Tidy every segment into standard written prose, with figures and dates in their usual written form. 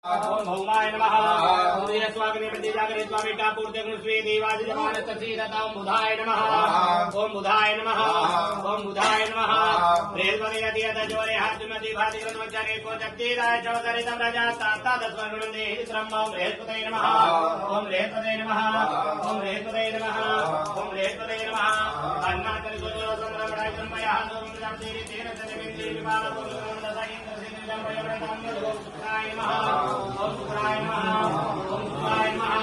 ओम भौमाय नमः। ओम स्वागने प्रति जागरे स्वामी पूर्ति स्वी देवाज जमान तसीरता ओम बुधाय नमः। ओम बुधाय नमः। ओम बुधाय नमः। रेल्वने यदि यद जोरे हाजुमति भाति क्रमचारे को जगदीराय चौधरी तम राजा ताता दस्वर्गुण देहि श्रम ओम रेहपते नमः। ओम रेहपते नमः। ओम रेहपते नमः। ओम रेहपते नमः। अन्नाकरि गुरो संरमणाय ब्रह्मया ओम जगदीरि तेन सजमिति विमान पुरुषं दसाय इंद्रसेन जमयवरतां सुखाय नमः। ओम शुक्राय नमः। ओम शुक्राय नमः।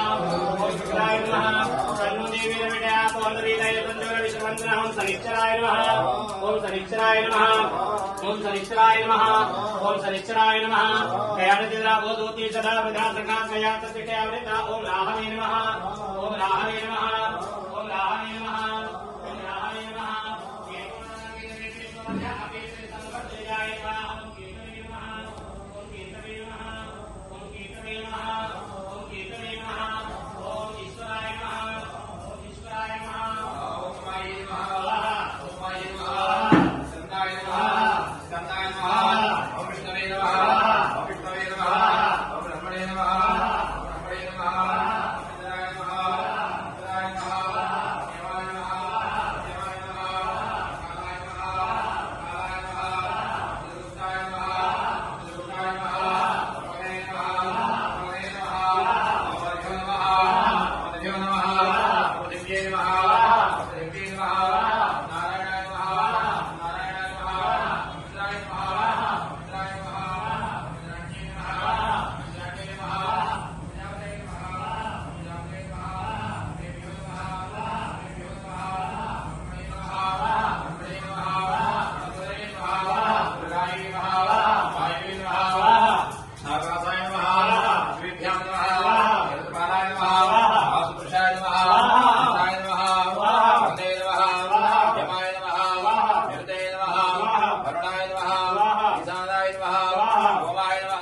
ओम शुक्राय नमः। तन्नो देवी रमणया पवनवीलय संजोर विश्ववंदना ओम शनिश्चराय नमः। ओम शनिश्चराय नमः। ओम शनिश्चराय नमः। ओम शनिश्चराय नमः। कयानिद्रा बोधोति सदा विधा सखा कया तत्कया वृता ओम राहवे नमः। ओम राहवे नमः।